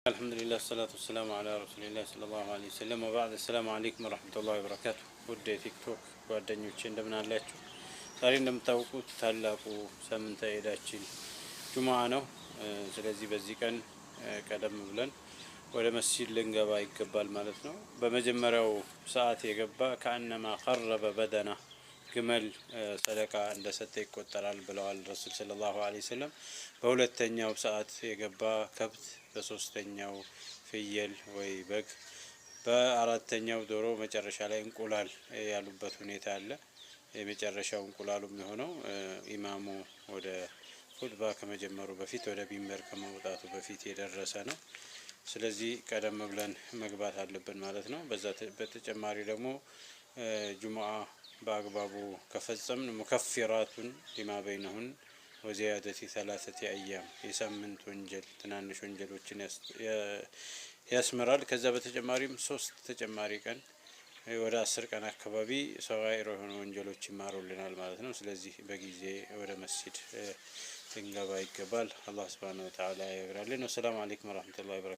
الحمد لله والصلاة والسلام على رسول الله صلى الله عليه وسلم وبعد. السلام عليكم ورحمة الله وبركاته. ውድ የቲክቶክ ጓደኞቼ እንደምን አላችሁ? ዛሬ እንደምታውቁት ታላቁ ሳምንታዊ ዒዳችን ጁሙዓ ነው። ስለዚህ በዚህ ቀን ቀደም ብለን ወደ መስጂድ ልንገባ ይገባል ማለት ነው። በመጀመሪያው ሰዓት የገባ ከአነማ ቀረበ በደና ግመል ሰደቃ እንደሰጠ ይቆጠራል ብለዋል ረሱል ሰለላሁ ዐለይሂ ወሰለም። በሁለተኛው ሰዓት የገባ ከብት፣ በሶስተኛው ፍየል ወይ በግ፣ በአራተኛው ዶሮ፣ መጨረሻ ላይ እንቁላል ያሉበት ሁኔታ አለ። የመጨረሻው እንቁላሉ የሚሆነው ኢማሙ ወደ ኹጥባ ከመጀመሩ በፊት ወደ ሚንበር ከመውጣቱ በፊት የደረሰ ነው። ስለዚህ ቀደም ብለን መግባት አለብን ማለት ነው። በተጨማሪ ደግሞ ጁሙዓ በአግባቡ ከፈጸምን ሙከፊራቱን ሊማ በይነሁን ወዚያደቲ ሰላሰቲ አያም የሳምንት ወንጀል ትናንሽ ወንጀሎችን ያስምራል። ከዛ በተጨማሪም 3 ተጨማሪ ቀን ወደ 10 ቀን አካባቢ ሰጋኢር የሆኑ ወንጀሎች ይማሩልናል ማለት ነው። ስለዚህ በጊዜ ወደ መስጂድ ልንገባ ይገባል። አላህ ሱብሓነሁ ወተዓላ ያግራልን። ወሰላሙ አለይኩም ወራህመቱላሂ ወበረካቱ።